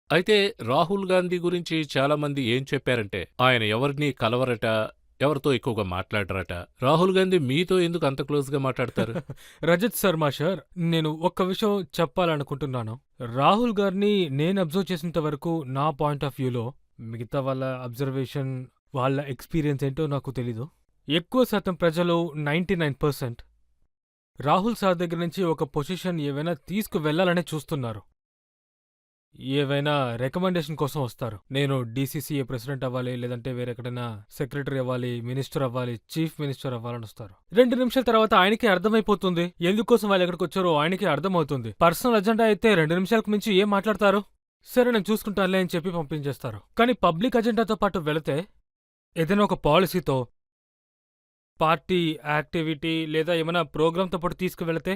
అయితే రాహుల్ గాంధీ గురించి చాలామంది ఏం చెప్పారంటే, ఆయన ఎవరిని కలవరట, ఎవరితో ఎక్కువగా మాట్లాడరట. రాహుల్ గాంధీ మీతో ఎందుకు అంత క్లోజ్‌గా మాట్లాడతారు? రజత్ శర్మ సార్, నేను ఒక్క విషయం చెప్పాలనుకుంటున్నాను. రాహుల్ గారిని నేను అబ్జర్వ్ చేసినంత వరకు నా పాయింట్ ఆఫ్ వ్యూలో మిగతా వాళ్ళ అబ్జర్వేషన్, వాళ్ళ ఎక్స్‌పీరియన్స్ ఏంటో నాకు తెలీదు. ఎక్కువ శాతం ప్రజలు 99% రాహుల్ సార్ దగ్గర నుంచి ఒక పొజిషన్ ఏవైనా తీసుకువెళ్ళాలనే చూస్తున్నారు. ఏవైనా రికమెండేషన్ కోసం వస్తారు. నేను డీసీసీఏ ప్రెసిడెంట్ అవ్వాలి, లేదంటే వేరెక్కడైనా సెక్రటరీ అవ్వాలి, మినిస్టర్ అవ్వాలి, చీఫ్ మినిస్టర్ అవ్వాలని వస్తారు. 2 నిమిషాల తర్వాత ఆయనకే అర్థమైపోతుంది. ఎందుకోసం వాళ్ళు ఎక్కడికొచ్చారో ఆయనకే అర్థమవుతుంది. పర్సనల్ అజెండా అయితే 2 నిమిషాలకు మించి ఏం మాట్లాడతారు? సరే నేను చూసుకుంటానులే అని చెప్పి పంపించేస్తారు. కానీ పబ్లిక్ అజెండాతో పాటు వెళితే, ఏదైనా ఒక పాలసీతో, పార్టీ యాక్టివిటీ లేదా ఏమైనా ప్రోగ్రాంతో పాటు తీసుకువెళితే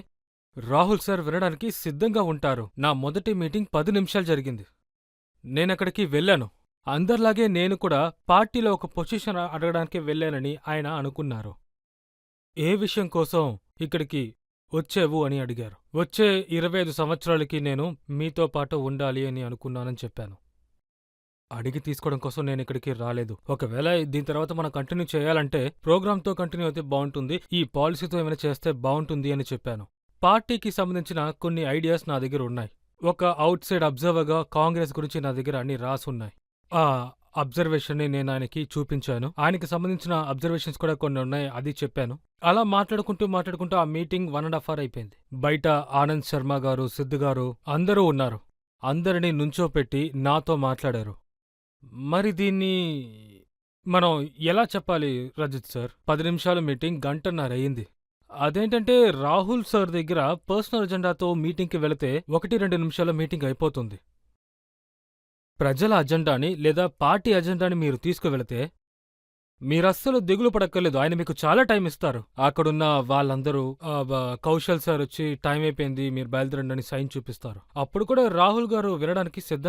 రాహుల్ సార్ వినడానికి సిద్ధంగా ఉంటారు. నా మొదటి మీటింగ్ 10 నిమిషాలు జరిగింది. నేనక్కడికి వెళ్ళాను. అందర్లాగే నేను కూడా పార్టీలో ఒక పొజిషన్ అడగడానికి వెళ్ళానని ఆయన అనుకున్నారు. ఏ విషయం కోసం ఇక్కడికి వచ్చావు అని అడిగారు. వచ్చే 25 సంవత్సరాలకి నేను మీతో పాటు ఉండాలి అని అనుకున్నానని చెప్పాను. అడిగి తీసుకోవడం కోసం నేనిక్కడికి రాలేదు. ఒకవేళ దీని తర్వాత మనం కంటిన్యూ చేయాలంటే ప్రోగ్రాంతో కంటిన్యూ అయితే బావుంటుంది. ఈ పాలసీతో ఏమైనా చేస్తే బావుంటుంది అని చెప్పాను. పార్టీకి సంబంధించిన కొన్ని ఐడియాస్ నా దగ్గర ఉన్నాయి. ఒక ఔట్ సైడ్ అబ్జర్వర్గా కాంగ్రెస్ గురించి నా దగ్గర అన్ని రాసున్నాయి. ఆ అబ్జర్వేషన్ని నేను ఆయనకి చూపించాను. ఆయనకి సంబంధించిన అబ్జర్వేషన్స్ కూడా కొన్ని ఉన్నాయి, అది చెప్పాను. అలా మాట్లాడుకుంటూ ఆ మీటింగ్ 1.5 అవర్ అయిపోయింది. బయట ఆనంద్ శర్మ గారు, సిద్ధు గారు అందరూ ఉన్నారు. అందరినీ నుంచోపెట్టి నాతో మాట్లాడారు. మరి దీన్ని మనం ఎలా చెప్పాలి రజిత్ సార్? 10 నిమిషాల మీటింగ్ గంటన్నర అయింది. అదేంటంటే రాహుల్ సార్ దగ్గర పర్సనల్ అజెండాతో మీటింగ్కి వెళితే 1-2 నిమిషాల మీటింగ్ అయిపోతుంది. ప్రజల అజెండాని లేదా పార్టీ అజెండాని మీరు తీసుకువెళితే మీరస్సలు దిగులు పడక్కర్లేదు. ఆయన మీకు చాలా టైం ఇస్తారు. అక్కడున్న వాళ్ళందరూ కౌశల్ సార్ వచ్చి టైం అయిపోయింది, మీరు బయలుదేరండి అని సైన్ చూపిస్తారు. అప్పుడు కూడా రాహుల్ గారు వినడానికి సిద్ధంగా